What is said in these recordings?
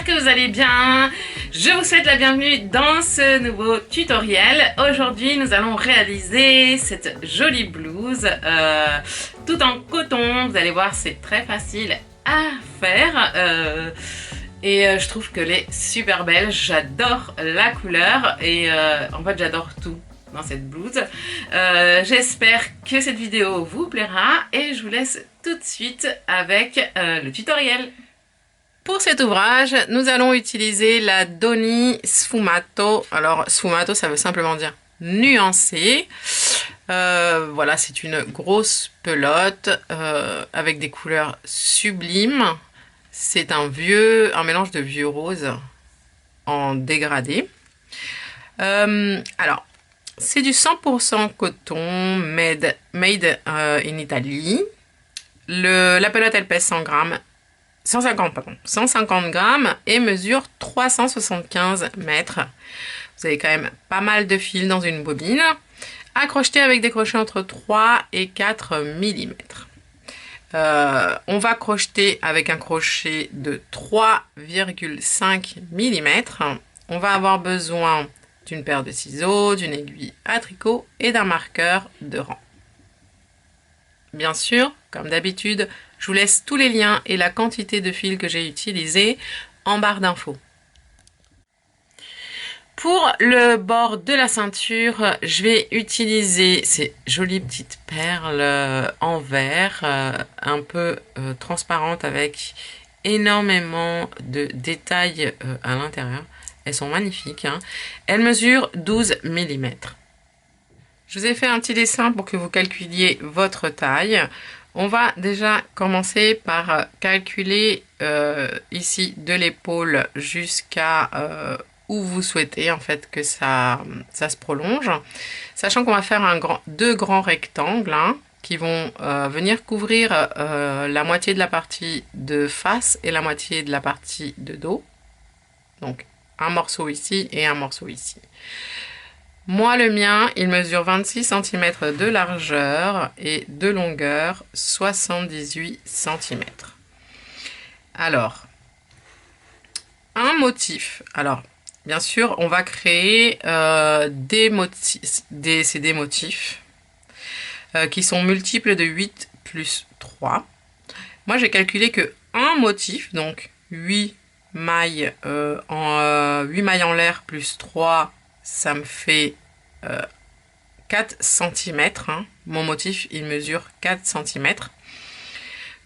j'espère que vous allez bien. Je vous souhaite la bienvenue dans ce nouveau tutoriel. Aujourd'hui, nous allons réaliser cette jolie blouse tout en coton. Vous allez voir, c'est très facile à faire. Je trouve qu'elle est super belle. J'adore la couleur et en fait, j'adore tout dans cette blouse. J'espère que cette vidéo vous plaira et je vous laisse tout de suite avec le tutoriel. Pour cet ouvrage, nous allons utiliser la Doni Sfumato. Alors, sfumato, ça veut simplement dire nuancé. Voilà, c'est une grosse pelote avec des couleurs sublimes. C'est un mélange de vieux rose en dégradé. Alors, c'est du 100% coton made in Italy. La pelote, elle pèse 150 grammes et mesure 375 mètres. Vous avez quand même pas mal de fils dans une bobine. À crocheter avec des crochets entre 3 et 4 mm. On va crocheter avec un crochet de 3,5 mm. On va avoir besoin d'une paire de ciseaux, d'une aiguille à tricot et d'un marqueur de rang. Bien sûr, comme d'habitude, je vous laisse tous les liens et la quantité de fils que j'ai utilisé en barre d'infos. Pour le bord de la ceinture, je vais utiliser ces jolies petites perles en verre, un peu transparentes avec énormément de détails à l'intérieur. Elles sont magnifiques, hein. Elles mesurent 12 mm. Je vous ai fait un petit dessin pour que vous calculiez votre taille. On va déjà commencer par calculer ici de l'épaule jusqu'à où vous souhaitez en fait que ça se prolonge. Sachant qu'on va faire deux grands rectangles qui vont venir couvrir la moitié de la partie de face et la moitié de la partie de dos. Donc un morceau ici et un morceau ici. Moi, le mien, il mesure 26 cm de largeur et de longueur 78 cm. Alors, un motif. Alors, bien sûr, on va créer des motifs qui sont multiples de 8 plus 3. Moi, j'ai calculé que un motif, donc 8 mailles en l'air plus 3, ça me fait 4 cm. Mon motif, il mesure 4 cm.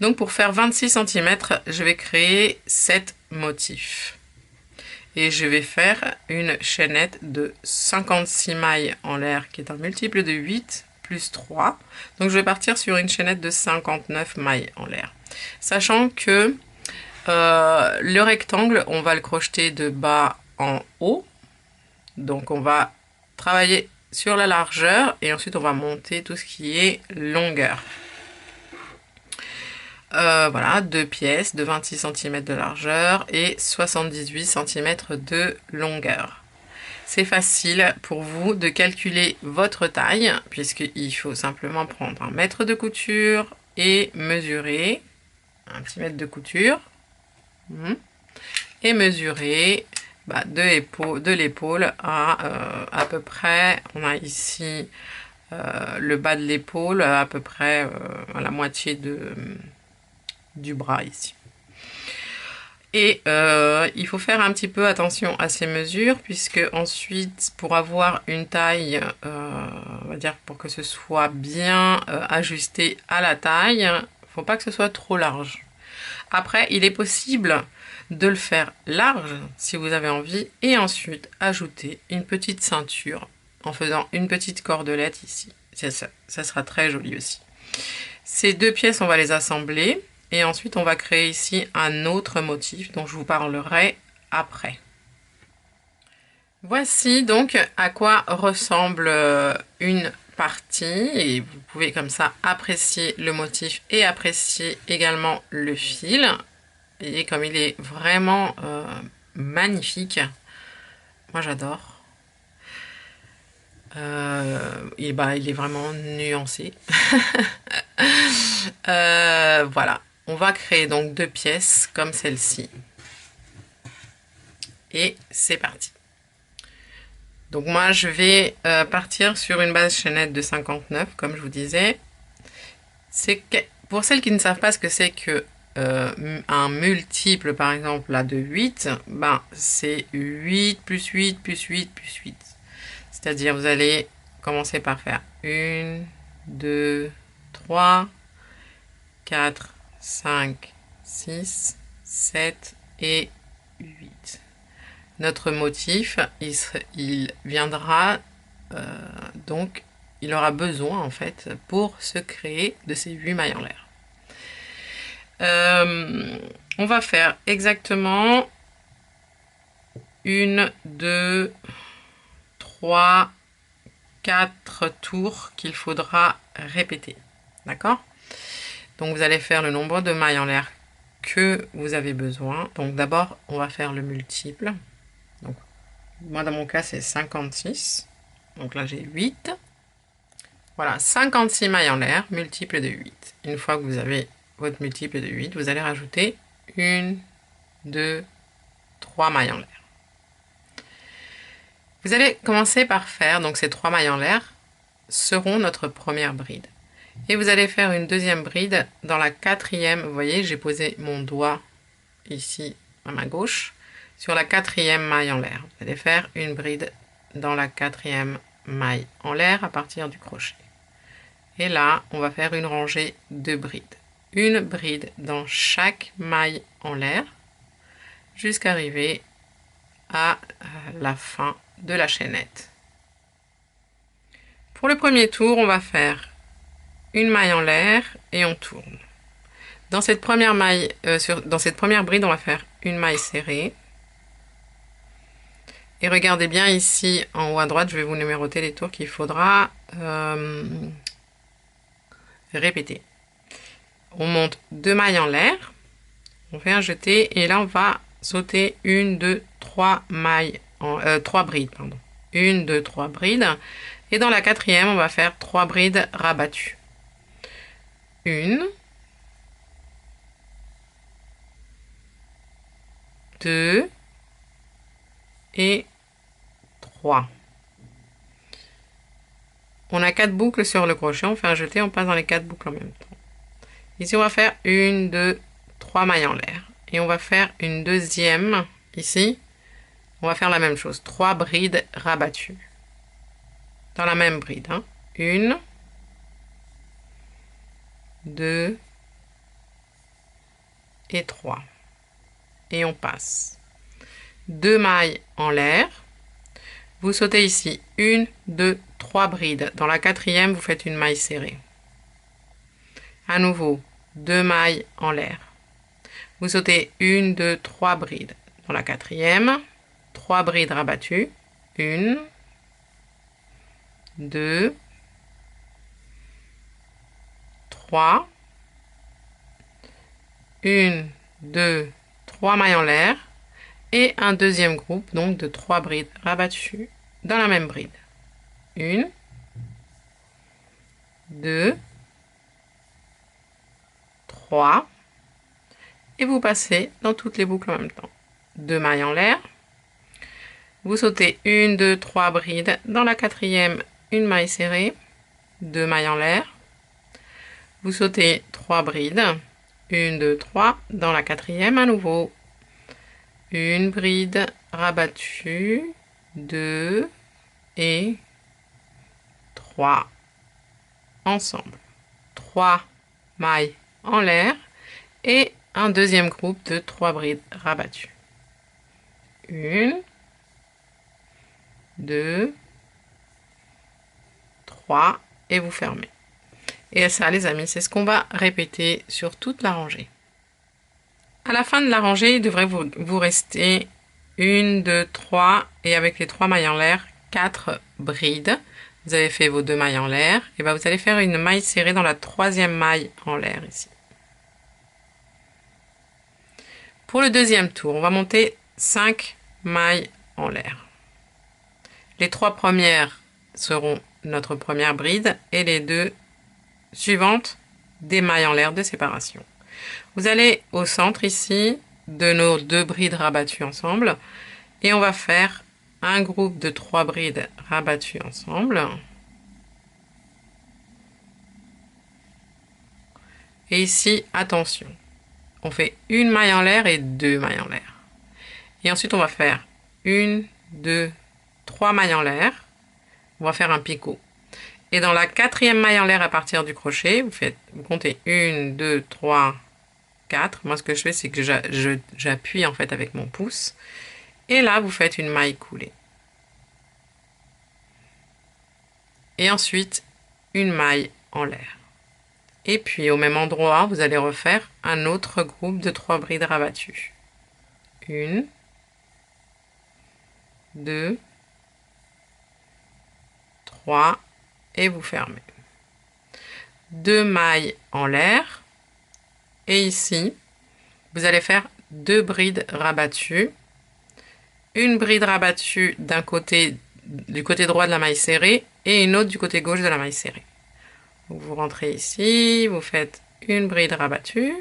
Donc pour faire 26 cm, je vais créer 7 motifs. Et je vais faire une chaînette de 56 mailles en l'air, qui est un multiple de 8 plus 3. Donc je vais partir sur une chaînette de 59 mailles en l'air. Sachant que le rectangle, on va le crocheter de bas en haut. Donc on va travailler sur la largeur et ensuite on va monter tout ce qui est longueur. Voilà, deux pièces de 26 cm de largeur et 78 cm de longueur. C'est facile pour vous de calculer votre taille puisqu'il faut simplement prendre un mètre de couture et mesurer un petit mètre de couture et mesurer de l'épaule à peu près, on a ici le bas de l'épaule à peu près à la moitié du bras ici. Et il faut faire un petit peu attention à ces mesures puisque ensuite pour avoir une taille, on va dire pour que ce soit bien ajusté à la taille, il ne faut pas que ce soit trop large. Après, il est possible de le faire large si vous avez envie et ensuite ajouter une petite ceinture en faisant une petite cordelette ici. Ça sera très joli aussi. Ces deux pièces, on va les assembler et ensuite on va créer ici un autre motif dont je vous parlerai après. Voici donc à quoi ressemble une partie et vous pouvez comme ça apprécier le motif et apprécier également le fil. Et comme il est vraiment magnifique, moi j'adore. Il est vraiment nuancé. Voilà, on va créer donc deux pièces comme celle-ci. et c'est parti. Donc moi je vais partir sur une base chaînette de 59 comme je vous disais. Pour celles qui ne savent pas ce que c'est que un multiple par exemple là de 8, ben c'est 8 plus 8 plus 8 plus 8. C'est-à-dire vous allez commencer par faire 1, 2, 3, 4, 5, 6, 7 et 8. Notre motif, il viendra, donc il aura besoin en fait pour se créer de ces 8 mailles en l'air. On va faire exactement 1, 2, 3, 4 tours qu'il faudra répéter. D'accord? Donc vous allez faire le nombre de mailles en l'air que vous avez besoin. Donc d'abord, on va faire le multiple. Donc, moi dans mon cas, c'est 56. Donc là, j'ai 8. Voilà, 56 mailles en l'air, multiple de 8. Une fois que vous avez votre multiple de 8, vous allez rajouter 1, 2, 3 mailles en l'air. Vous allez commencer par faire, donc ces 3 mailles en l'air seront notre première bride. Et vous allez faire une deuxième bride dans la quatrième. Vous voyez, j'ai posé mon doigt ici à ma gauche sur la quatrième maille en l'air. Vous allez faire une bride dans la quatrième maille en l'air à partir du crochet. Et là, on va faire une rangée de brides. Une bride dans chaque maille en l'air jusqu'à arriver à la fin de la chaînette. Pour le premier tour, on va faire une maille en l'air et on tourne. Dans cette première maille, dans cette première bride, on va faire une maille serrée. Et regardez bien ici en haut à droite, je vais vous numéroter les tours qu'il faudra répéter. On monte 2 mailles en l'air, on fait un jeté et là on va sauter 1, 2, 3 mailles, 3 brides, pardon. 1, 2, 3 brides. Et dans la quatrième, on va faire 3 brides rabattues. 1, 2 et 3. On a 4 boucles sur le crochet, on fait un jeté, on passe dans les 4 boucles en même temps. Ici, on va faire 1, 2, 3 mailles en l'air. Et on va faire une deuxième, ici, on va faire la même chose, 3 brides rabattues. Dans la même bride. 1, 2 et 3. Et on passe. 2 mailles en l'air. Vous sautez ici 1, 2, 3 brides. Dans la quatrième, vous faites une maille serrée. À nouveau, 2 mailles en l'air. Vous sautez 1, 2, 3 brides. Dans la quatrième, 3 brides rabattues. 1, 2, 3. 1, 2, 3 mailles en l'air. Et un deuxième groupe, donc de 3 brides rabattues dans la même bride. 1, 2, 3. Et vous passez dans toutes les boucles en même temps. 2 mailles en l'air. Vous sautez 1, 2, 3 brides. Dans la quatrième, une maille serrée. 2 mailles en l'air. Vous sautez 3 brides. 1, 2, 3. Dans la quatrième, à nouveau. Une bride rabattue. 2 et 3 ensemble. 3 mailles en l'air et un deuxième groupe de 3 brides rabattues. 1, 2, 3 et vous fermez. Et ça, les amis, c'est ce qu'on va répéter sur toute la rangée. À la fin de la rangée, il devrait vous rester 1, 2, 3 et avec les 3 mailles en l'air, 4 brides. Vous avez fait vos 2 mailles en l'air. Et bien vous allez faire une maille serrée dans la troisième maille en l'air ici. Pour le deuxième tour, on va monter 5 mailles en l'air. Les 3 premières seront notre première bride et les 2 suivantes des mailles en l'air de séparation. Vous allez au centre ici de nos 2 brides rabattues ensemble Et on va faire un groupe de 3 brides rabattues ensemble. Et ici, attention, on fait une maille en l'air et 2 mailles en l'air. Et ensuite, on va faire 1, 2, 3 mailles en l'air. On va faire un picot. Et dans la 4e maille en l'air à partir du crochet, vous comptez 1, 2, 3, 4. Moi, ce que je fais, c'est que j'appuie en fait avec mon pouce. Et là, vous faites une maille coulée. Et ensuite, une maille en l'air. Et puis, au même endroit, vous allez refaire un autre groupe de 3 brides rabattues. 1, 2, 3, et vous fermez. 2 mailles en l'air. Et ici, vous allez faire 2 brides rabattues. Une bride rabattue du côté droit de la maille serrée et une autre du côté gauche de la maille serrée. Donc vous rentrez ici, vous faites une bride rabattue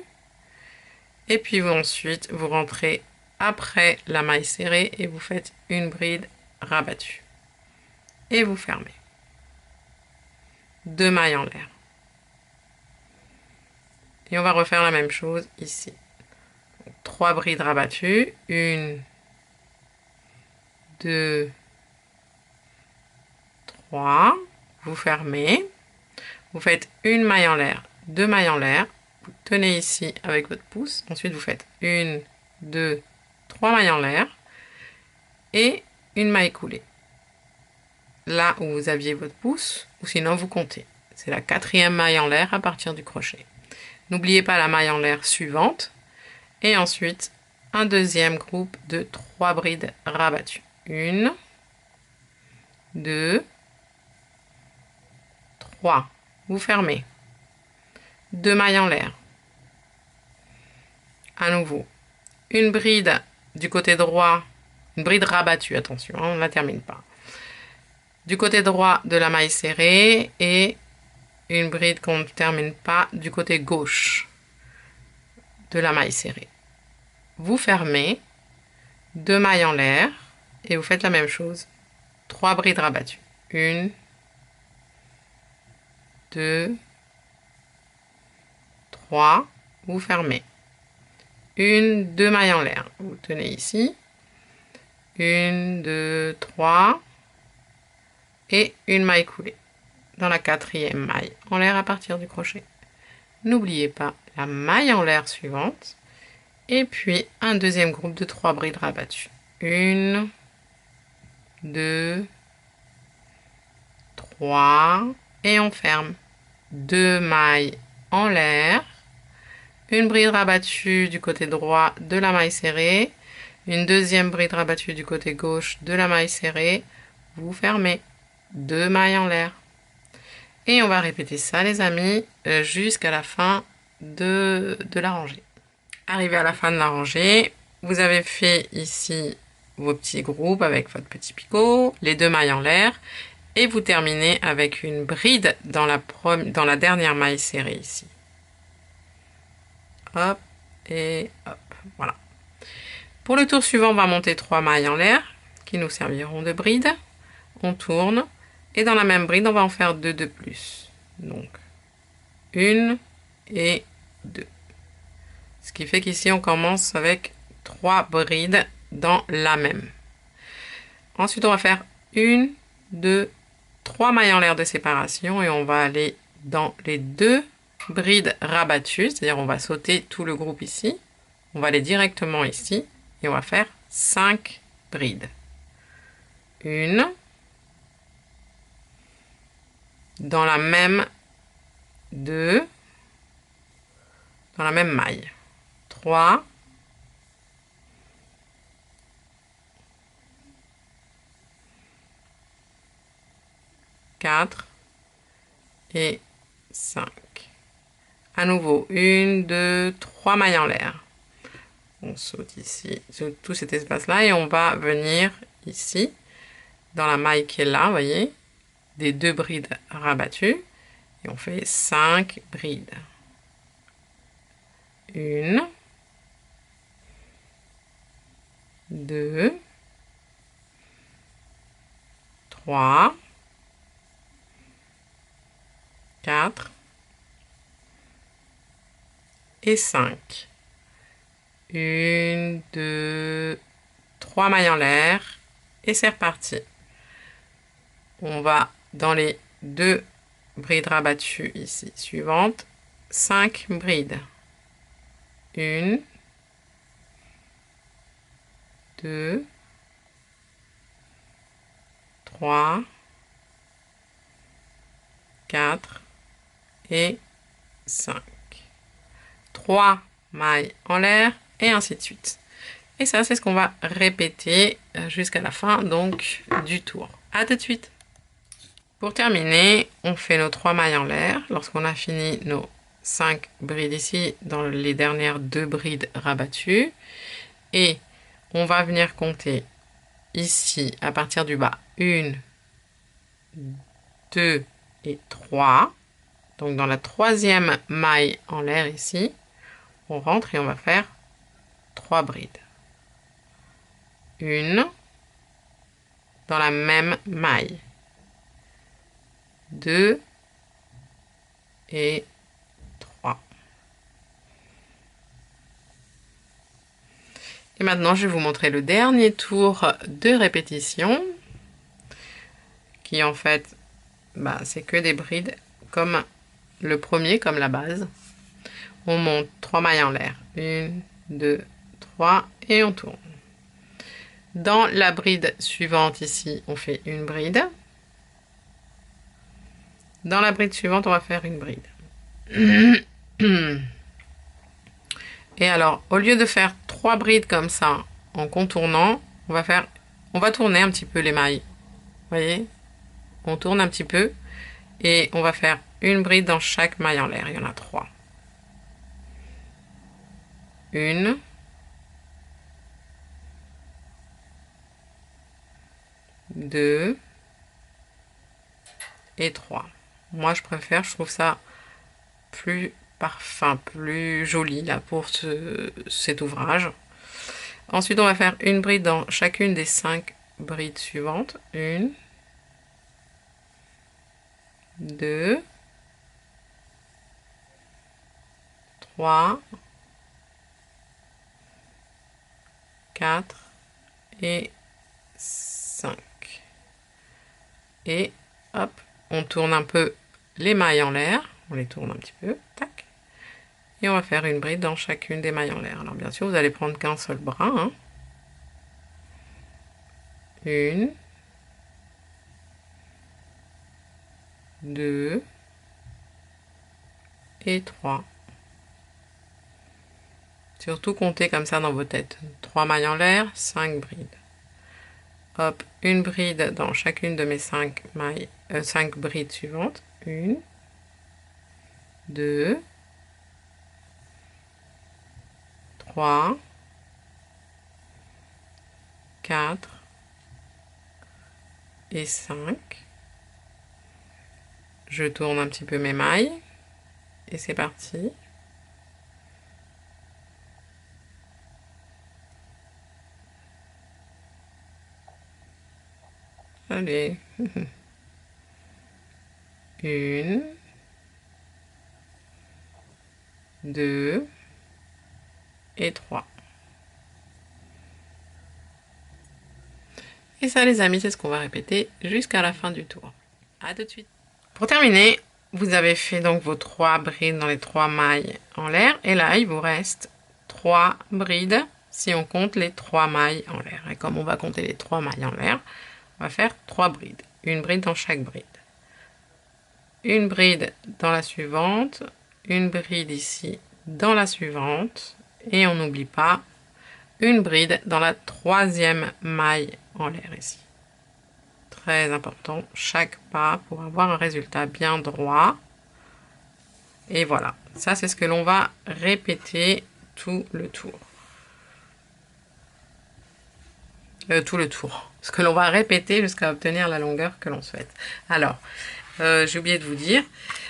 et puis ensuite vous rentrez après la maille serrée et vous faites une bride rabattue et vous fermez. 2 mailles en l'air. Et on va refaire la même chose ici. 3 brides rabattues, 1, 2, 3, vous fermez, vous faites une maille en l'air, 2 mailles en l'air, vous tenez ici avec votre pouce, ensuite vous faites 1, 2, 3 mailles en l'air et une maille coulée. Là où vous aviez votre pouce, ou sinon vous comptez. C'est la 4e maille en l'air à partir du crochet. N'oubliez pas la maille en l'air suivante et ensuite un deuxième groupe de 3 brides rabattues. 1, 2, 3. Vous fermez. 2 mailles en l'air. À nouveau, une bride du côté droit, une bride rabattue, attention, on ne la termine pas. Du côté droit de la maille serrée et une bride qu'on ne termine pas du côté gauche de la maille serrée. Vous fermez, 2 mailles en l'air et vous faites la même chose. 3 brides rabattues. 1, 2, 3, vous fermez. 1, 2 mailles en l'air. Vous tenez ici. 1, 2, 3 et une maille coulée dans la 4e maille en l'air à partir du crochet. N'oubliez pas la maille en l'air suivante et puis un deuxième groupe de 3 brides rabattues. 1, 2, 3 et on ferme. 2 mailles en l'air, une bride rabattue du côté droit de la maille serrée, une deuxième bride rabattue du côté gauche de la maille serrée, vous fermez. 2 mailles en l'air. Et on va répéter ça les amis jusqu'à la fin de la rangée. Arrivé à la fin de la rangée, vous avez fait ici vos petits groupes avec votre petit picot, les 2 mailles en l'air et vous terminez avec une bride dans la dernière maille serrée ici. Hop et hop, voilà. Pour le tour suivant, on va monter 3 mailles en l'air qui nous serviront de bride. On tourne et dans la même bride, on va en faire 2 de plus. Donc, 1 et 2. Ce qui fait qu'ici, on commence avec 3 brides dans la même. Ensuite, on va faire 1, 2, 3 mailles en l'air de séparation et on va aller dans les 2 brides rabattues, c'est-à-dire on va sauter tout le groupe ici. On va aller directement ici et on va faire 5 brides. 1, dans la même 2, dans la même maille. 3, 4 et 5. À nouveau, 1, 2, 3 mailles en l'air. On saute ici, sur tout cet espace-là, et on va venir ici, dans la maille qui est là, vous voyez, des 2 brides rabattues, et on fait 5 brides. 1, 2, 3, 4 et 5. 1, 2, 3 mailles en l'air et c'est reparti. On va dans les 2 brides rabattues ici suivantes, 5 brides. 1, 2, 3, 4 et 5. 3 mailles en l'air et ainsi de suite. Et ça, c'est ce qu'on va répéter jusqu'à la fin donc du tour. À tout de suite. Pour terminer, on fait nos 3 mailles en l'air. Lorsqu'on a fini nos 5 brides ici dans les dernières 2 brides rabattues. Et on va venir compter ici à partir du bas 1, 2 et 3. Donc dans la 3e maille en l'air ici, on rentre et on va faire 3 brides. Une dans la même maille. 2 et 3. Et maintenant, je vais vous montrer le dernier tour de répétition qui en fait, c'est que des brides comme le premier, comme la base. On monte 3 mailles en l'air. 1, 2, 3 et on tourne. Dans la bride suivante ici, on fait une bride. Dans la bride suivante, on va faire une bride. Et alors, au lieu de faire 3 brides comme ça, en contournant, on va tourner un petit peu les mailles. Vous voyez? On tourne un petit peu et on va faire une bride dans chaque maille en l'air. Il y en a 3. 1, 2 et 3. Moi, je préfère, je trouve ça plus plus joli là pour cet ouvrage. Ensuite, on va faire une bride dans chacune des 5 brides suivantes. 1, 2, 3, 4 et 5. Et hop, on tourne un peu les mailles en l'air. On les tourne un petit peu. Tac. Et on va faire une bride dans chacune des mailles en l'air. Alors bien sûr, vous allez prendre qu'un seul bras. Hein. 1, 2 et 3. Surtout comptez comme ça dans vos têtes. 3 mailles en l'air, 5 brides. Hop, une bride dans chacune de mes 5 brides suivantes. 1, 2, 3, 4 et 5. Je tourne un petit peu mes mailles et c'est parti. Allez. 1, 2 et 3. Et ça les amis, c'est ce qu'on va répéter jusqu'à la fin du tour. À tout de suite. Pour terminer, vous avez fait donc vos 3 brides dans les 3 mailles en l'air. Et là, il vous reste 3 brides si on compte les 3 mailles en l'air. Et comme on va compter les 3 mailles en l'air, on va faire 3 brides. Une bride dans chaque bride. Une bride dans la suivante. Une bride ici dans la suivante. Et on n'oublie pas une bride dans la 3e maille en l'air ici. Très important, chaque pas pour avoir un résultat bien droit. Et voilà, ça c'est ce que l'on va répéter tout le tour. Ce que l'on va répéter jusqu'à obtenir la longueur que l'on souhaite. Alors, j'ai oublié de vous dire.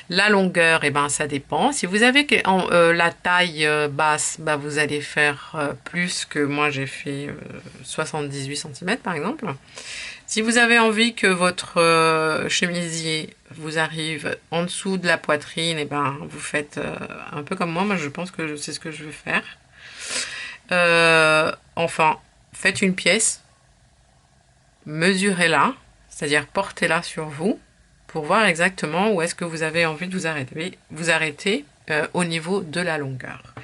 La longueur, et ben, ça dépend. Si vous avez la taille basse, bah, vous allez faire plus que moi j'ai fait 78 cm par exemple. Si vous avez envie que votre chemisier vous arrive en dessous de la poitrine, et ben, vous faites un peu comme moi. Moi, je pense que c'est ce que je veux faire. Enfin, faites une pièce, mesurez-la, c'est-à-dire portez-la sur vous pour voir exactement où est-ce que vous avez envie de vous arrêter au niveau de la longueur.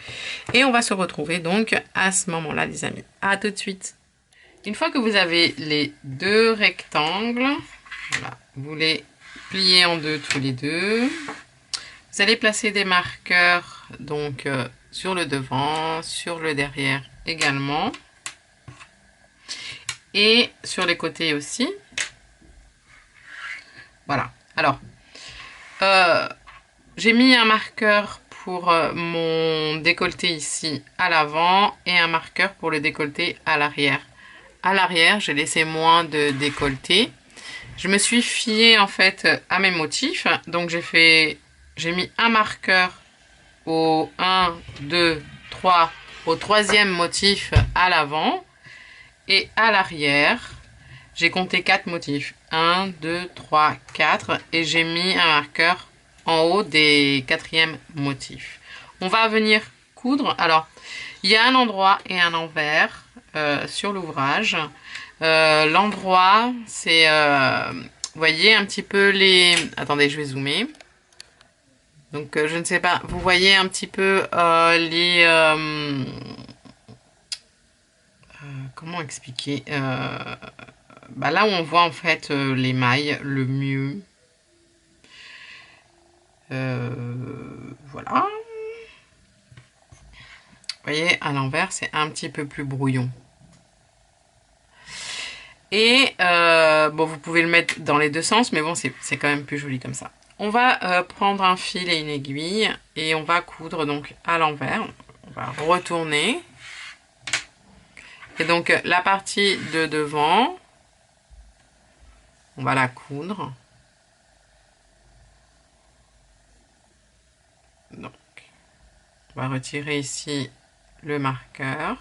Et on va se retrouver donc à ce moment-là, les amis. À tout de suite. Une fois que vous avez les deux rectangles, voilà, vous les pliez en deux tous les deux. Vous allez placer des marqueurs donc sur le devant, sur le derrière également, et sur les côtés aussi. Voilà. Alors, j'ai mis un marqueur pour mon décolleté ici à l'avant et un marqueur pour le décolleté à l'arrière. À l'arrière, j'ai laissé moins de décolleté. Je me suis fiée en fait à mes motifs. Donc j'ai mis un marqueur au 1, 2, 3, au troisième motif à l'avant. Et à l'arrière, j'ai compté 4 motifs. 1, 2, 3, 4. Et j'ai mis un marqueur en haut des quatrièmes motifs. On va venir coudre. Alors, il y a un endroit et un envers sur l'ouvrage. L'endroit, c'est, vous voyez un petit peu les... Attendez, je vais zoomer. Donc, je ne sais pas, vous voyez un petit peu les... comment expliquer bah là où on voit en fait les mailles le mieux. Voilà. Vous voyez, à l'envers, c'est un petit peu plus brouillon. Et bon, vous pouvez le mettre dans les deux sens, mais bon, c'est quand même plus joli comme ça. On va prendre un fil et une aiguille et on va coudre donc à l'envers. On va retourner. Et donc la partie de devant, on va la coudre. Donc, on va retirer ici le marqueur.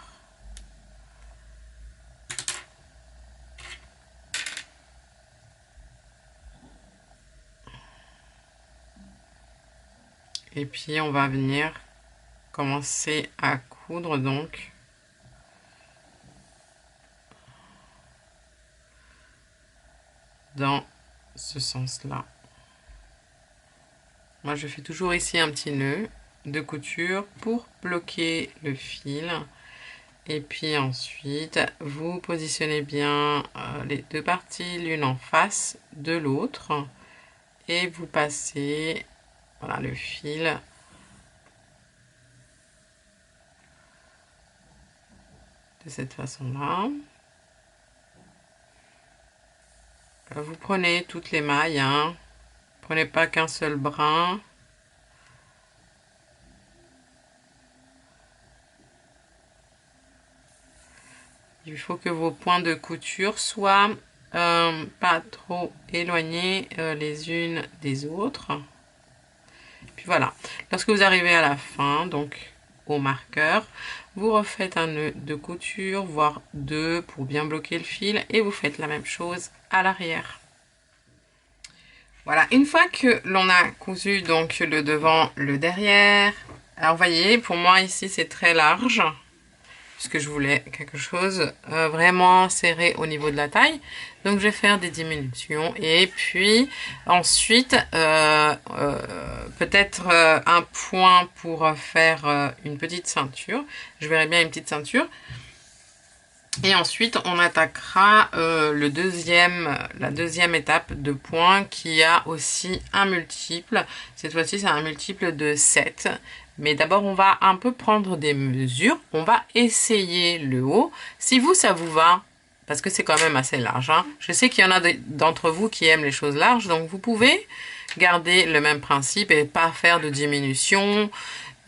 Et puis on va venir commencer à coudre donc dans ce sens-là. Moi, je fais toujours ici un petit nœud de couture pour bloquer le fil. Et puis ensuite, vous positionnez bien les deux parties l'une en face de l'autre. Et vous passez voilà, le fil de cette façon-là. Vous prenez toutes les mailles, hein. Prenez pas qu'un seul brin. Il faut que vos points de couture soient pas trop éloignés les unes des autres. Puis voilà. Lorsque vous arrivez à la fin, donc au marqueur, vous refaites un nœud de couture, voire deux pour bien bloquer le fil, et vous faites la même chose à l'arrière. Voilà, une fois que l'on a cousu donc le devant, le derrière, alors vous voyez, pour moi ici c'est très large, puisque je voulais quelque chose vraiment serré au niveau de la taille. Donc je vais faire des diminutions et puis ensuite peut-être un point pour faire une petite ceinture. Je verrai bien une petite ceinture. Et ensuite, on attaquera la deuxième étape de points qui a aussi un multiple. Cette fois-ci, c'est un multiple de 7. Mais d'abord, on va un peu prendre des mesures. On va essayer le haut. Si vous, ça vous va, parce que c'est quand même assez large, hein. Je sais qu'il y en a d'entre vous qui aiment les choses larges. Donc, vous pouvez garder le même principe et pas faire de diminution.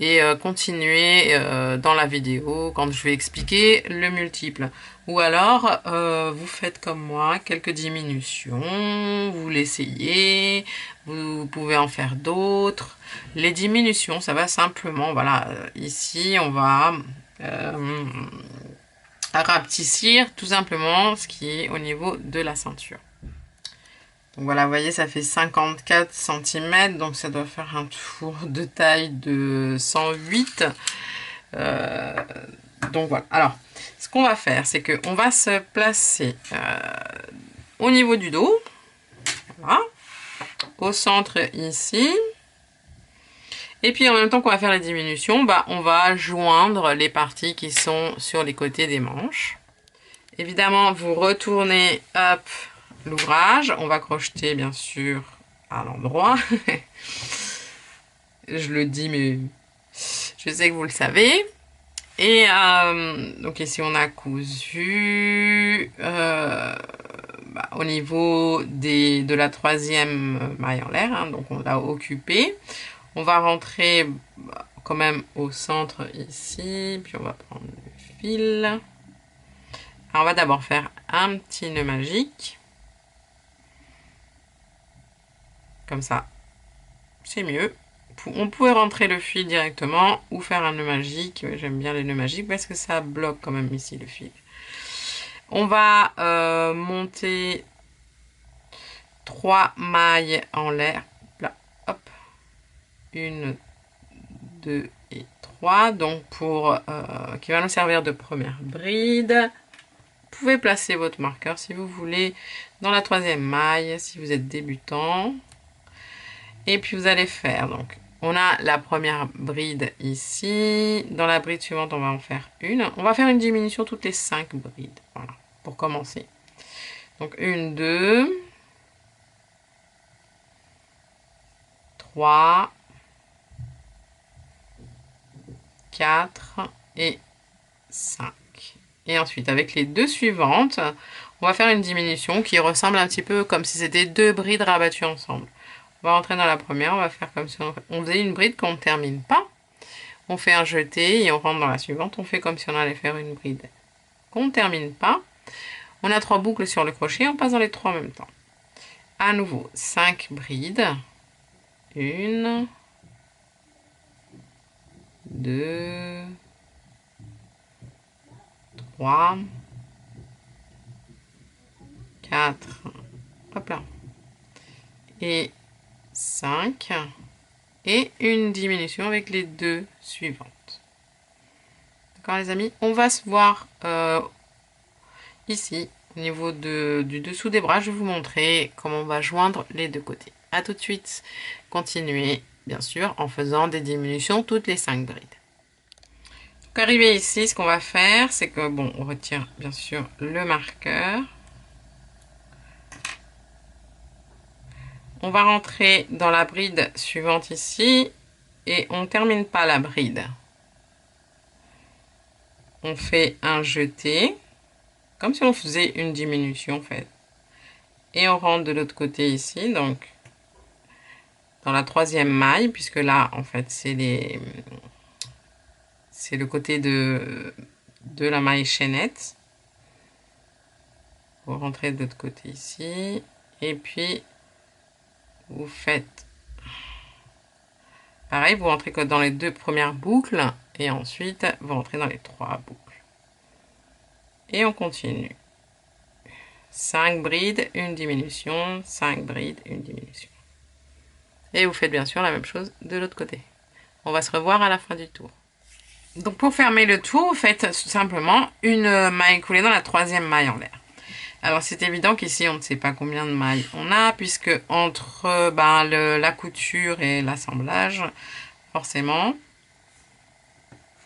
Et continuer dans la vidéo quand je vais expliquer le multiple. Ou alors, vous faites comme moi, quelques diminutions, vous l'essayez, vous pouvez en faire d'autres. Les diminutions, ça va simplement, voilà, ici, on va rapetissir tout simplement ce qui est au niveau de la ceinture. Donc voilà, vous voyez, ça fait 54 cm, donc ça doit faire un tour de taille de 108. Donc voilà. Alors, ce qu'on va faire, c'est qu'on va se placer au niveau du dos, voilà, au centre ici. Et puis en même temps qu'on va faire les diminutions, bah, on va joindre les parties qui sont sur les côtés des manches. Évidemment, vous retournez, hop, l'ouvrage. On va crocheter, bien sûr, à l'endroit. Je le dis, mais je sais que vous le savez. Et donc ici, on a cousu au niveau de la troisième maille en l'air. Hein, donc, on l'a occupé. On va rentrer quand même au centre ici. Puis, on va prendre le fil. Alors, on va d'abord faire un petit nœud magique. Comme ça, c'est mieux. On pourrait rentrer le fil directement ou faire un nœud magique. J'aime bien les nœuds magiques parce que ça bloque quand même ici le fil. On va monter 3 mailles en l'air. Là, hop. 1, 2 et 3. Donc qui va nous servir de première bride. Vous pouvez placer votre marqueur si vous voulez dans la troisième maille si vous êtes débutant. Et puis vous allez faire, donc on a la première bride ici. Dans la bride suivante, on va en faire une. On va faire une diminution toutes les 5 brides. Voilà, pour commencer. Donc 1, 2, 3, 4 et 5. Et ensuite, avec les deux suivantes, on va faire une diminution qui ressemble un petit peu comme si c'était 2 brides rabattues ensemble. On va rentrer dans la première, on va faire comme si on faisait une bride qu'on ne termine pas. On fait un jeté et on rentre dans la suivante. On fait comme si on allait faire une bride qu'on ne termine pas. On a 3 boucles sur le crochet, on passe dans les 3 en même temps. À nouveau, 5 brides. 1, 2, 3, 4, hop là, et 5, et une diminution avec les deux suivantes. D'accord les amis? On va se voir ici, au niveau du dessous des bras. Je vais vous montrer comment on va joindre les deux côtés. A tout de suite. Continuez, bien sûr, en faisant des diminutions toutes les 5 brides. Donc, arrivé ici, ce qu'on va faire, c'est que, bon, on retire bien sûr le marqueur. On va rentrer dans la bride suivante ici et on ne termine pas la bride. On fait un jeté, comme si on faisait une diminution en fait. Et on rentre de l'autre côté ici, donc dans la troisième maille, puisque là en fait c'est le côté de la maille chaînette. Vous rentrez de l'autre côté ici et puis vous faites pareil, vous rentrez dans les 2 premières boucles et ensuite vous rentrez dans les 3 boucles. Et on continue. 5 brides, une diminution, 5 brides, une diminution. Et vous faites bien sûr la même chose de l'autre côté. On va se revoir à la fin du tour. Donc pour fermer le tour, vous faites tout simplement une maille coulée dans la troisième maille en l'air. Alors c'est évident qu'ici on ne sait pas combien de mailles on a, puisque entre la couture et l'assemblage, forcément.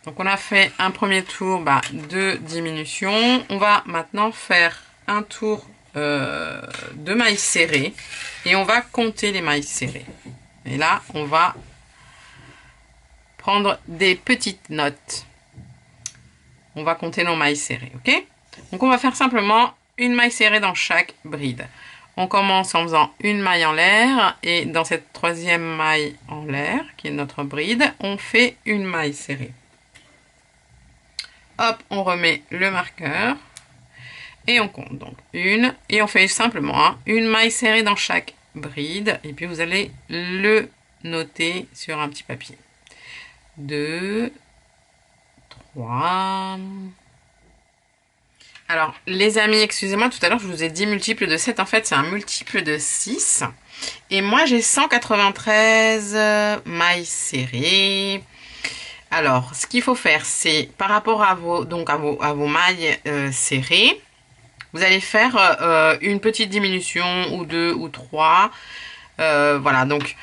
Donc on a fait un premier tour de diminution. On va maintenant faire un tour de mailles serrées et on va compter les mailles serrées. Et là on va prendre des petites notes. On va compter nos mailles serrées, ok? Donc on va faire simplement une maille serrée dans chaque bride. On commence en faisant une maille en l'air et dans cette troisième maille en l'air, qui est notre bride, on fait une maille serrée. Hop, on remet le marqueur Et on compte donc une, et on fait simplement une maille serrée dans chaque bride, et puis vous allez le noter sur un petit papier. 2, 3. Alors, les amis, excusez-moi, tout à l'heure, je vous ai dit multiple de 7. En fait, c'est un multiple de 6. Et moi, j'ai 193 mailles serrées. Alors, ce qu'il faut faire, c'est par rapport à vos mailles serrées, vous allez faire une petite diminution ou deux ou trois. Voilà, donc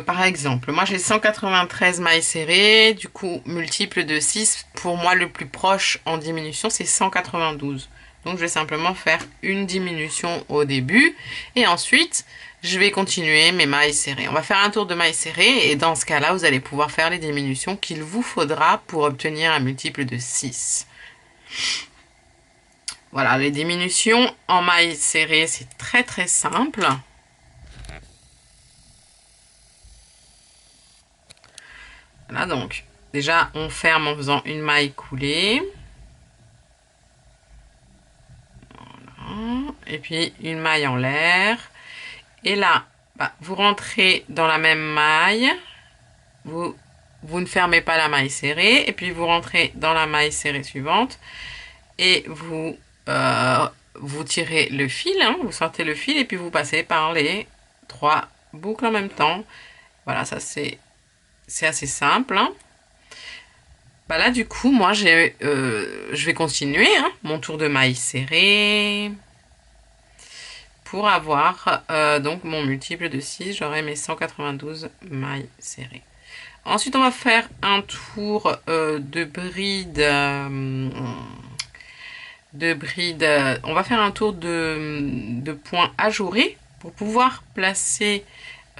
par exemple, moi j'ai 193 mailles serrées, du coup multiple de 6, pour moi le plus proche en diminution c'est 192. Donc je vais simplement faire une diminution au début et ensuite je vais continuer mes mailles serrées. On va faire un tour de mailles serrées et dans ce cas-là vous allez pouvoir faire les diminutions qu'il vous faudra pour obtenir un multiple de 6. Voilà, les diminutions en mailles serrées c'est très très simple. Voilà, donc déjà on ferme en faisant une maille coulée. Voilà. Et puis une maille en l'air. Et là, vous rentrez dans la même maille. Vous ne fermez pas la maille serrée. Et puis vous rentrez dans la maille serrée suivante. Et vous tirez le fil. Hein, vous sortez le fil et puis vous passez par les 3 boucles en même temps. Voilà, ça c'est assez simple. Hein. Là, du coup, moi, je vais continuer mon tour de maille serré pour avoir donc mon multiple de 6. J'aurai mes 192 mailles serrées. Ensuite, on va faire un tour de bride. On va faire un tour de points ajourés pour pouvoir placer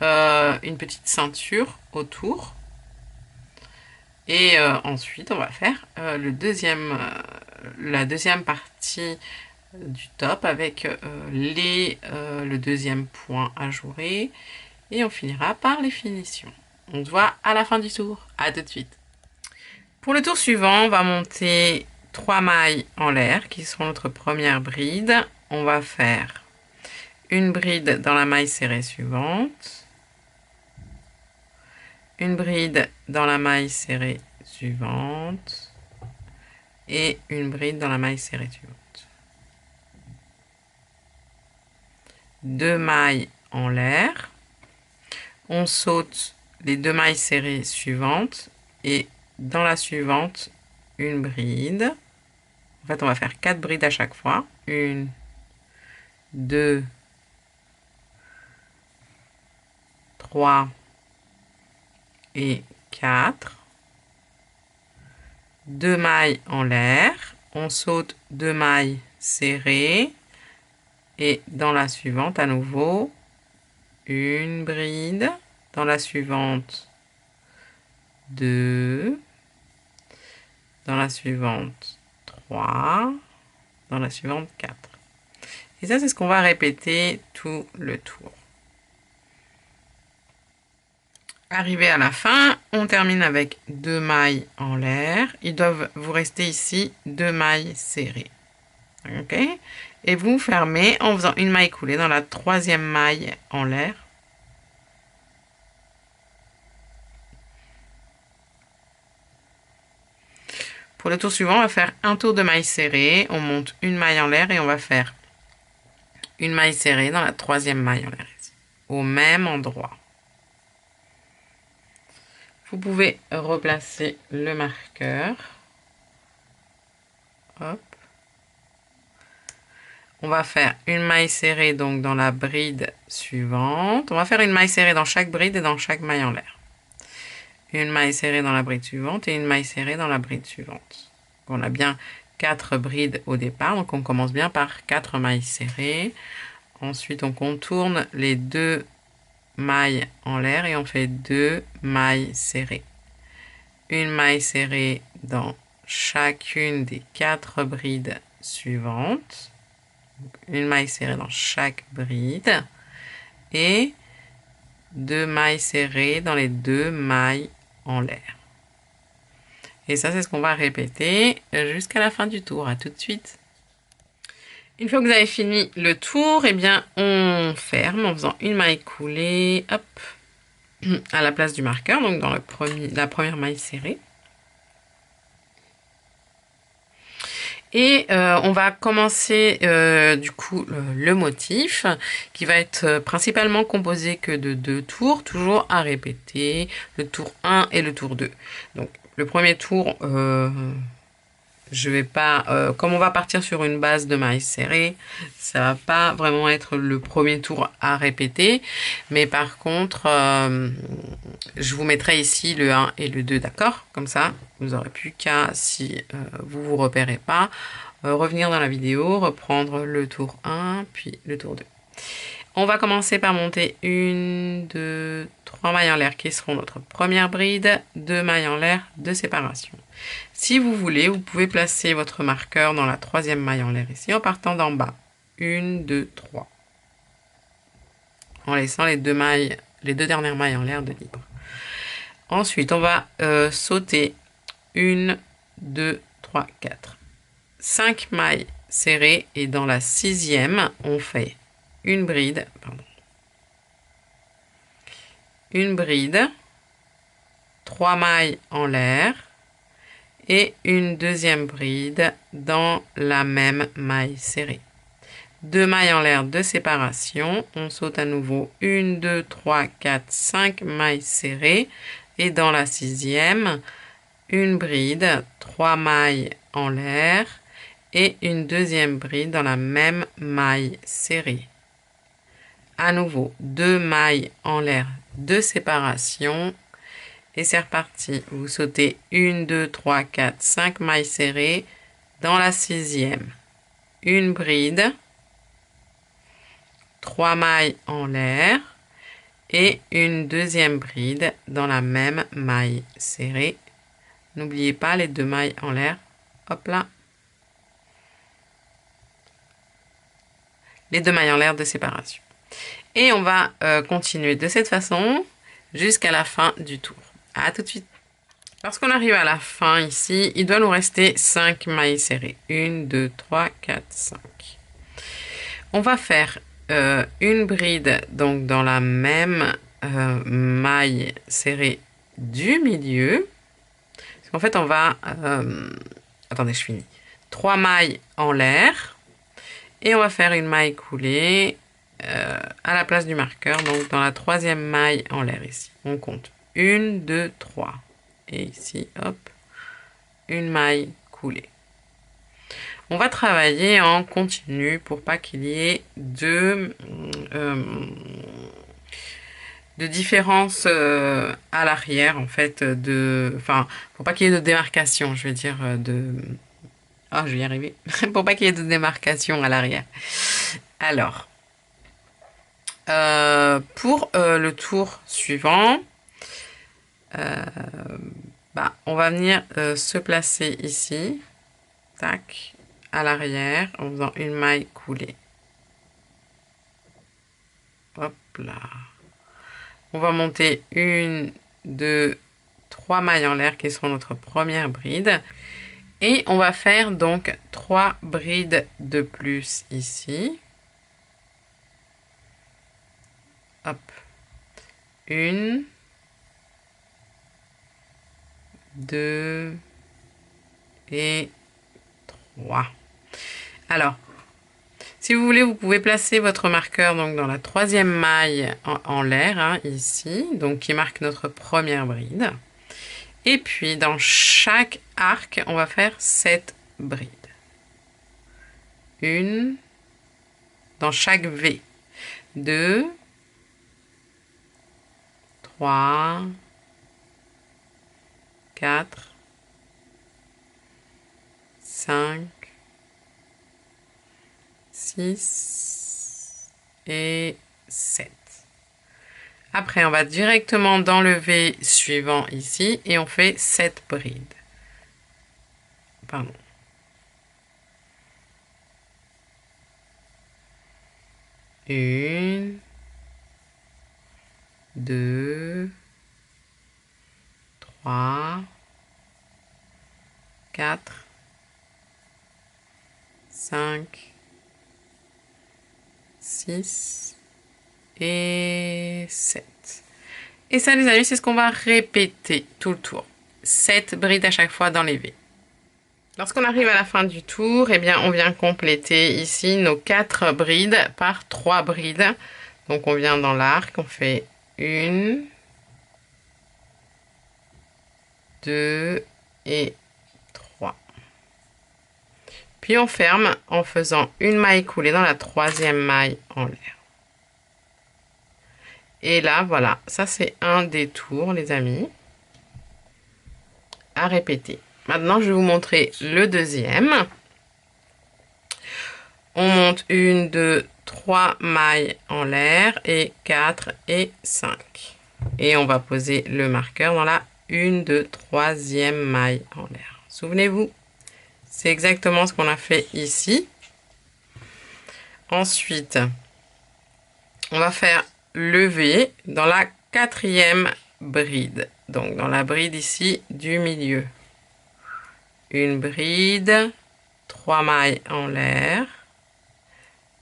une petite ceinture autour. Et ensuite, on va faire la deuxième partie du top avec le deuxième point ajouré. Et on finira par les finitions. On se voit à la fin du tour. À tout de suite. Pour le tour suivant, on va monter 3 mailles en l'air qui seront notre première bride. On va faire une bride dans la maille serrée suivante. Une bride dans la maille serrée suivante et une bride dans la maille serrée suivante. 2 mailles en l'air. On saute les 2 mailles serrées suivantes et dans la suivante, une bride. En fait, on va faire 4 brides à chaque fois. 1, 2, 3 et 4. 2 mailles en l'air, on saute 2 mailles serrées et dans la suivante à nouveau une bride, dans la suivante 2, dans la suivante 3, dans la suivante 4. Et ça c'est ce qu'on va répéter tout le tour. Arrivé à la fin, on termine avec 2 mailles en l'air. Il doivent vous rester ici 2 mailles serrées. Ok? Et vous fermez en faisant une maille coulée dans la 3e maille en l'air. Pour le tour suivant, on va faire un tour de maille serrée. On monte une maille en l'air et on va faire une maille serrée dans la 3e maille en l'air ici, au même endroit. Vous pouvez replacer le marqueur. Hop. On va faire une maille serrée donc dans la bride suivante. On va faire une maille serrée dans chaque bride et dans chaque maille en l'air. Une maille serrée dans la bride suivante et une maille serrée dans la bride suivante. On a bien 4 brides au départ, donc on commence bien par 4 mailles serrées. Ensuite, on contourne les 2 mailles en l'air et on fait 2 mailles serrées. Une maille serrée dans chacune des 4 brides suivantes. Une maille serrée dans chaque bride et 2 mailles serrées dans les 2 mailles en l'air. Et ça, c'est ce qu'on va répéter jusqu'à la fin du tour. À tout de suite. Une fois que vous avez fini le tour, eh bien, on ferme en faisant une maille coulée, hop, à la place du marqueur, donc dans la première maille serrée. Et on va commencer du coup le motif qui va être principalement composé que de 2 tours, toujours à répéter, le tour 1 et le tour 2. Donc le premier tour, je vais pas, comme on va partir sur une base de mailles serrées, ça va pas vraiment être le premier tour à répéter, mais par contre, je vous mettrai ici le 1 et le 2, d'accord? Comme ça, vous aurez plus qu'à, si vous vous repérez pas, revenir dans la vidéo, reprendre le tour 1, puis le tour 2. On va commencer par monter 1, 2, 3 mailles en l'air qui seront notre première bride, 2 mailles en l'air de séparation. Si vous voulez, vous pouvez placer votre marqueur dans la 3e maille en l'air ici en partant d'en bas. 1, 2, 3. En laissant les deux dernières mailles en l'air de libre. Ensuite, on va sauter 1, 2, 3, 4. 5 mailles serrées et dans la 6e, on fait une bride, une bride, 3 mailles en l'air et une deuxième bride dans la même maille serrée. 2 mailles en l'air de séparation, on saute à nouveau 1, 2, 3, 4, 5 mailles serrées et dans la 6e, une bride, 3 mailles en l'air et une deuxième bride dans la même maille serrée. À nouveau, 2 mailles en l'air de séparation et c'est reparti. Vous sautez 1, 2, 3, 4, 5 mailles serrées dans la 6e. Une bride, 3 mailles en l'air et une deuxième bride dans la même maille serrée. N'oubliez pas les 2 mailles en l'air. Hop là. Les 2 mailles en l'air de séparation. Et on va continuer de cette façon jusqu'à la fin du tour. À tout de suite. Lorsqu'on arrive à la fin ici, il doit nous rester 5 mailles serrées. 1, 2, 3, 4, 5. On va faire une bride donc dans la même maille serrée du milieu. En fait, on va... attendez, je finis. 3 mailles en l'air. Et on va faire une maille coulée à la place du marqueur. Donc, dans la 3e maille en l'air ici. On compte 1, 2, 3. Et ici, hop, une maille coulée. On va travailler en continu pour pas qu'il y ait de différence à l'arrière, en fait, enfin, pour pas qu'il y ait de démarcation, je veux dire, ah, je vais y arriver. Pour pas qu'il y ait de démarcation à l'arrière. Alors, pour le tour suivant, on va venir se placer ici, tac, à l'arrière, en faisant une maille coulée. Hop là. On va monter 1, 2, 3 mailles en l'air qui seront notre première bride. Et on va faire donc 3 brides de plus ici. Hop. 1, 2 et 3. Alors, si vous voulez, vous pouvez placer votre marqueur donc dans la 3e maille en l'air, hein, ici, donc qui marque notre première bride. Et puis, dans chaque arc, on va faire 7 brides. Une, dans chaque V. 2, 3, 4, 5, 6 et 7. Après, on va directement dans le V suivant ici et on fait 7 brides. Pardon. Une, 2, 3, 4, 5, 6 et 7. Et ça, les amis, c'est ce qu'on va répéter tout le tour. 7 brides à chaque fois dans les V. Lorsqu'on arrive à la fin du tour, eh bien, on vient compléter ici nos 4 brides par 3 brides. Donc, on vient dans l'arc, on fait 1, 2 et 3. Puis, on ferme en faisant une maille coulée dans la 3e maille en l'air. Et là, voilà, ça c'est un des tours, les amis, à répéter. Maintenant, je vais vous montrer le deuxième. On monte 1, 2, 3 mailles en l'air et 4 et 5. Et on va poser le marqueur dans la 1, 2, 3e maille en l'air. Souvenez-vous, c'est exactement ce qu'on a fait ici. Ensuite, on va faire lever dans la 4e bride. Donc, dans la bride ici du milieu. Une bride, 3 mailles en l'air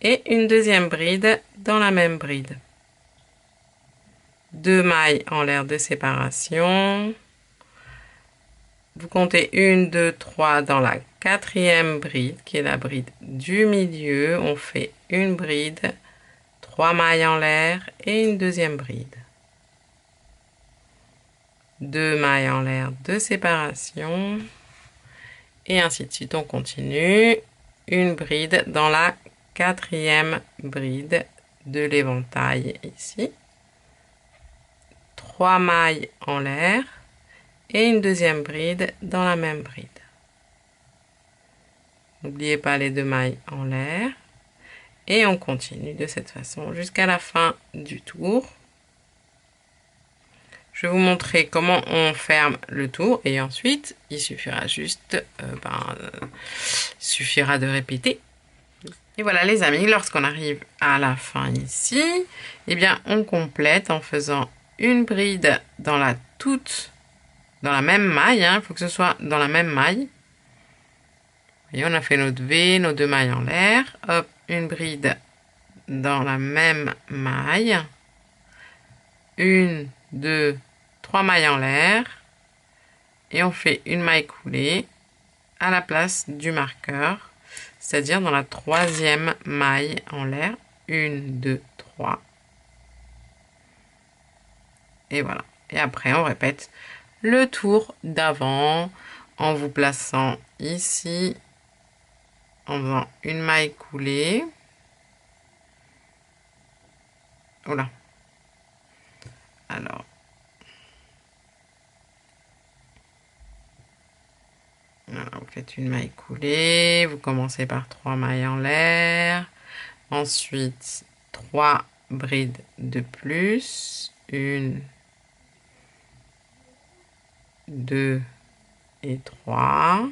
et une deuxième bride dans la même bride. 2 mailles en l'air de séparation. Vous comptez 1, 2, 3 dans la 4e bride qui est la bride du milieu. On fait une bride, 3 mailles en l'air et une deuxième bride. 2 mailles en l'air de séparation. Et ainsi de suite, on continue. Une bride dans la 4e bride de l'éventail ici. 3 mailles en l'air et une deuxième bride dans la même bride. N'oubliez pas les 2 mailles en l'air. Et on continue de cette façon jusqu'à la fin du tour. Je vais vous montrer comment on ferme le tour et ensuite il suffira juste suffira de répéter. Et voilà les amis, lorsqu'on arrive à la fin ici, eh bien on complète en faisant une bride dans la même maille, il faut que ce soit dans la même maille. Vous voyez, on a fait notre V, nos 2 mailles en l'air, hop, une bride dans la même maille, 1, 2, 3 mailles en l'air et on fait une maille coulée à la place du marqueur, c'est-à-dire dans la 3e maille en l'air, 1, 2, 3 et voilà. Et après on répète le tour d'avant en vous plaçant ici en faisant une maille coulée. Voilà. Alors voilà, vous faites une maille coulée, vous commencez par 3 mailles en l'air, ensuite 3 brides de plus, 1, 2 et 3.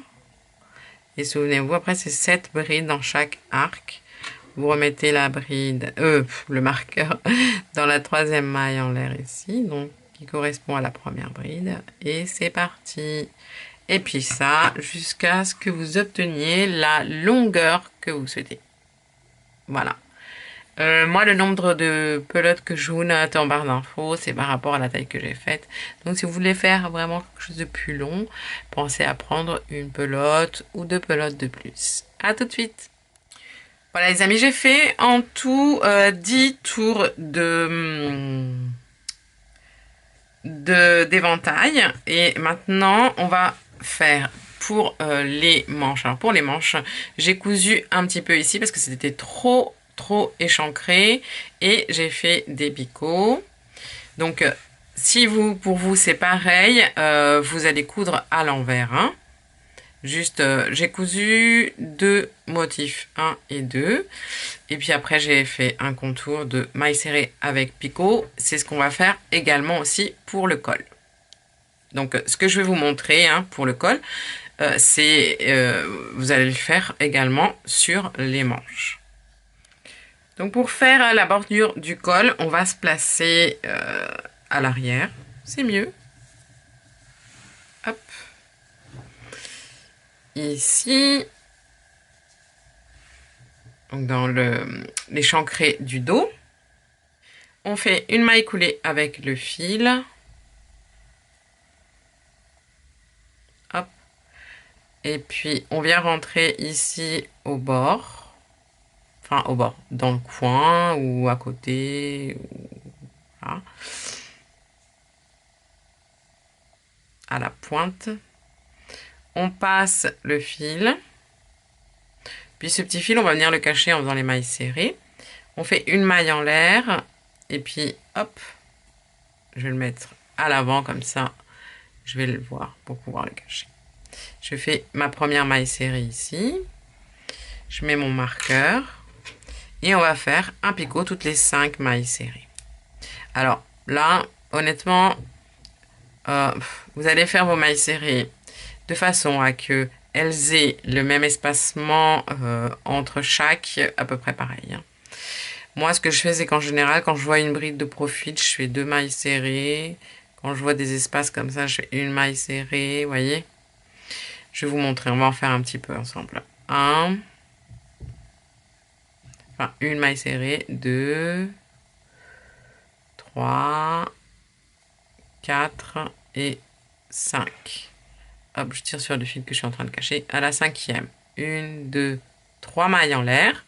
Et souvenez-vous, après c'est 7 brides dans chaque arc. Vous remettez la bride, le marqueur dans la 3e maille en l'air ici, donc qui correspond à la première bride. Et c'est parti. Et puis ça, jusqu'à ce que vous obteniez la longueur que vous souhaitez. Voilà. Moi, le nombre de pelotes que je vous note en barre d'infos, c'est par rapport à la taille que j'ai faite. Donc, si vous voulez faire vraiment quelque chose de plus long, pensez à prendre une pelote ou 2 pelotes de plus. À tout de suite. Voilà les amis, j'ai fait en tout 10 tours d'éventail. Et maintenant, on va faire pour les manches. Alors pour les manches, j'ai cousu un petit peu ici parce que c'était trop échancré et j'ai fait des picots. Donc si pour vous c'est pareil, vous allez coudre à l'envers, hein. Juste, j'ai cousu 2 motifs, 1 et 2. Et puis après, j'ai fait un contour de maille serrée avec picot. C'est ce qu'on va faire également aussi pour le col. Donc, ce que je vais vous montrer pour le col, vous allez le faire également sur les manches. Donc, pour faire la bordure du col, on va se placer à l'arrière. C'est mieux. Hop. Ici. donc dans l'échancré du dos. On fait une maille coulée avec le fil. Hop. Et puis on vient rentrer ici au bord. Enfin au bord, dans le coin ou à côté. Voilà. À la pointe. On passe le fil. Puis ce petit fil, on va venir le cacher en faisant les mailles serrées. On fait une maille en l'air. Et puis, hop, je vais le mettre à l'avant comme ça. Je vais le voir pour pouvoir le cacher. Je fais ma première maille serrée ici. Je mets mon marqueur. Et on va faire un picot toutes les 5 mailles serrées. Alors là, honnêtement, vous allez faire vos mailles serrées de façon à que elles aient le même espacement entre chaque, à peu près pareil. Hein. Moi, ce que je fais, c'est qu'en général, quand je vois une bride de profil, je fais 2 mailles serrées. Quand je vois des espaces comme ça, je fais une maille serrée, vous voyez. Je vais vous montrer, on va en faire un petit peu ensemble. Une maille serrée, 2, 3, 4 et 5. Hop, je tire sur le fil que je suis en train de cacher. À la 5e, 1, 2, 3 mailles en l'air.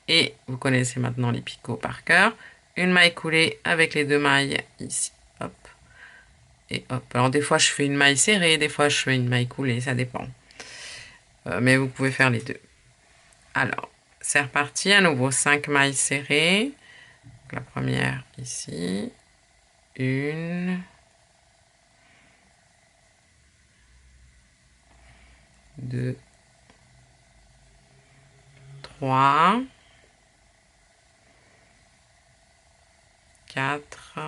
Et vous connaissez maintenant les picots par cœur. Une maille coulée avec les 2 mailles ici. Hop. Et hop. Alors des fois je fais une maille serrée, des fois je fais une maille coulée, ça dépend. Mais vous pouvez faire les deux. Alors, c'est reparti. À nouveau 5 mailles serrées. Donc, la première ici. 1. 2. 3. 4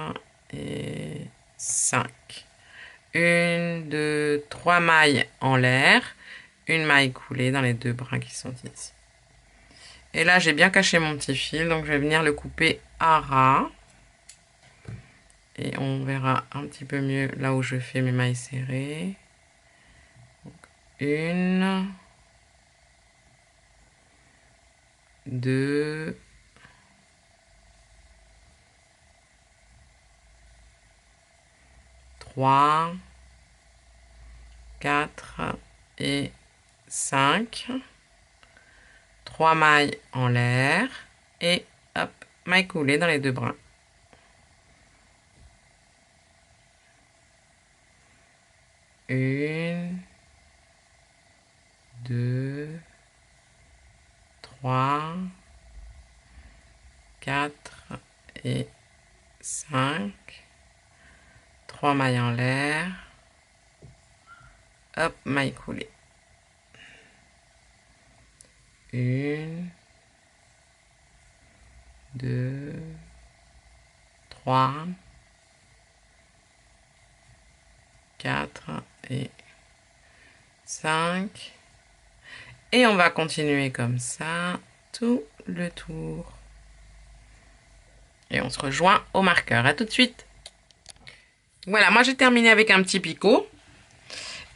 et 5. 1, 2, 3 mailles en l'air. Une maille coulée dans les 2 brins qui sont ici. Et là, j'ai bien caché mon petit fil, donc je vais venir le couper à ras. Et on verra un petit peu mieux là où je fais mes mailles serrées. Donc, 1, 2, 3, 4 et 5. 3 mailles en l'air. Et hop, maille coulée dans les 2 brins. 1, 2, 3, 4 et 5. 3 mailles en l'air. Hop, maille coulée. 1, 2, 3, 4 et 5. Et on va continuer comme ça tout le tour. Et on se rejoint au marqueur. À tout de suite. Voilà, moi j'ai terminé avec un petit picot.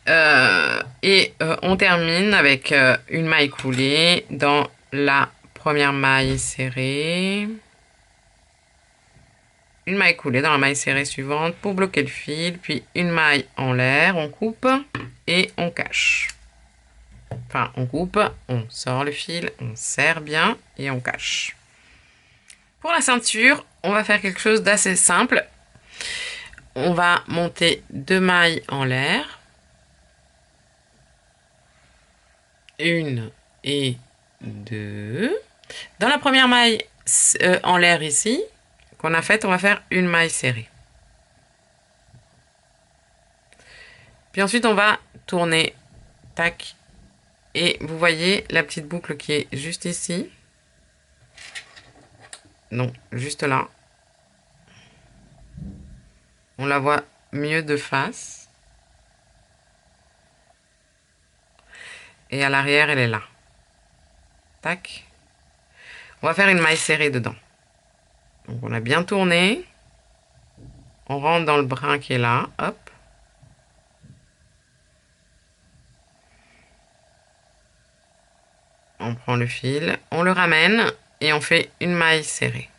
On termine avec une maille coulée dans la première maille serrée. Une maille coulée dans la maille serrée suivante pour bloquer le fil. Puis une maille en l'air, on coupe et on cache. Enfin, on coupe, on sort le fil, on serre bien et on cache. Pour la ceinture, on va faire quelque chose d'assez simple. On va monter 2 mailles en l'air. 1 et 2. Dans la première maille en l'air ici, qu'on a faite, on va faire une maille serrée. Puis ensuite, on va tourner, tac, et vous voyez la petite boucle qui est juste ici. Non, juste là. On la voit mieux de face. Et à l'arrière, elle est là. Tac. On va faire une maille serrée dedans. Donc on a bien tourné. On rentre dans le brin qui est là. Hop. On prend le fil, on le ramène et on fait une maille serrée.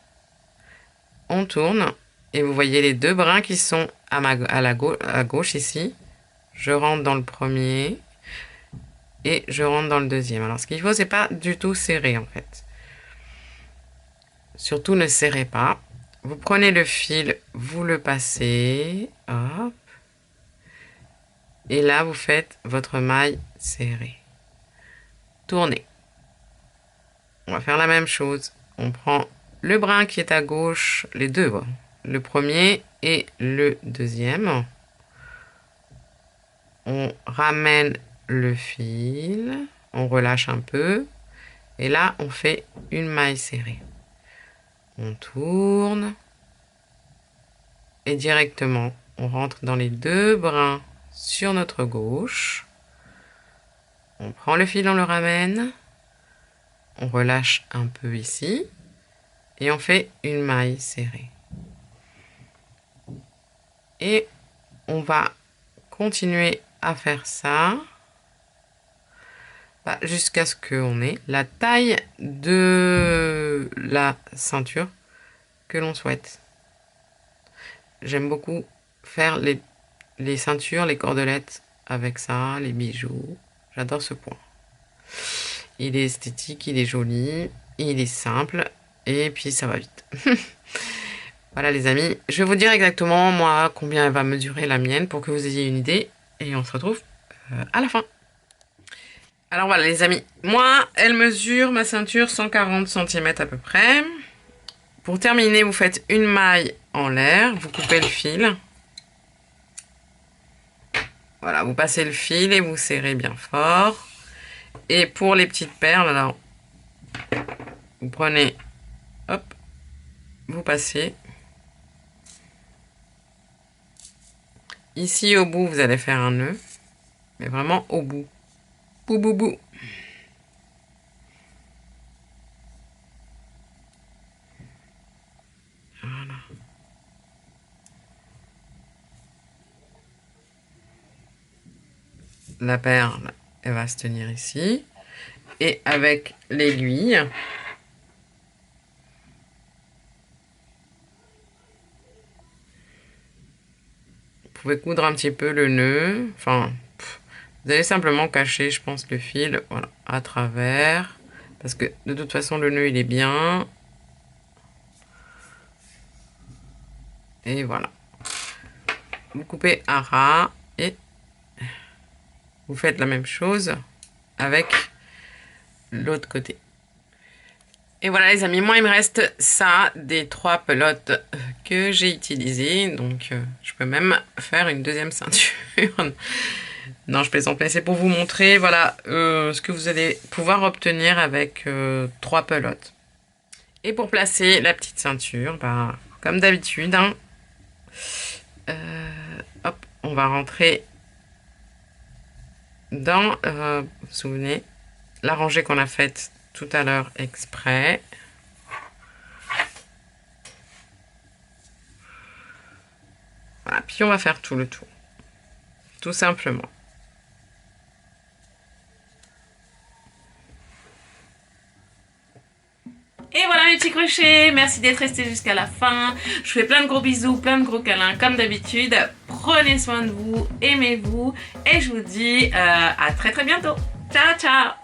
On tourne et vous voyez les deux brins qui sont à gauche ici. Je rentre dans le premier et je rentre dans le deuxième. Alors ce qu'il faut, c'est pas du tout serrer en fait. Surtout ne serrez pas. Vous prenez le fil, vous le passez, hop. Et là, vous faites votre maille serrée. Tournez. On va faire la même chose. On prend le brin qui est à gauche, les deux, le premier et le deuxième. On ramène le fil, on relâche un peu. Et là, on fait une maille serrée. On tourne. Et directement, on rentre dans les deux brins sur notre gauche. On prend le fil, on le ramène. On relâche un peu ici. Et on fait une maille serrée. Et on va continuer à faire ça jusqu'à ce qu'on ait la taille de la ceinture que l'on souhaite. J'aime beaucoup faire les ceintures, les cordelettes avec ça, les bijoux. J'adore ce point. Il est esthétique, il est joli, il est simple et puis ça va vite. Voilà les amis, je vais vous dire exactement moi combien elle va mesurer la mienne pour que vous ayez une idée et on se retrouve à la fin. Alors voilà les amis, moi elle mesure ma ceinture 140 cm à peu près. Pour terminer, vous faites une maille en l'air, vous coupez le fil. Voilà, vous passez le fil et vous serrez bien fort. Et pour les petites perles, alors, vous prenez, hop, vous passez. Ici au bout, vous allez faire un nœud, mais vraiment au bout. Bou, bou, bou. Voilà. La perle, elle va se tenir ici. Et avec l'aiguille, vous pouvez coudre un petit peu le nœud. Enfin, vous allez simplement cacher, je pense, le fil, voilà, à travers. Parce que de toute façon, le nœud, il est bien. Et voilà. Vous coupez à ras et vous faites la même chose avec l'autre côté. Et voilà les amis, moi il me reste ça des 3 pelotes que j'ai utilisées. Donc je peux même faire une deuxième ceinture. Non, je plaisante, mais c'est pour vous montrer voilà, ce que vous allez pouvoir obtenir avec 3 pelotes. Et pour placer la petite ceinture, comme d'habitude, hein, hop, on va rentrer dans, vous vous souvenez, la rangée qu'on a faite tout à l'heure exprès. Voilà, puis on va faire tout le tour. Tout simplement. Et voilà mes petits crochets, merci d'être restés jusqu'à la fin. Je vous fais plein de gros bisous, plein de gros câlins comme d'habitude. Prenez soin de vous, aimez-vous et je vous dis à très bientôt. Ciao ciao.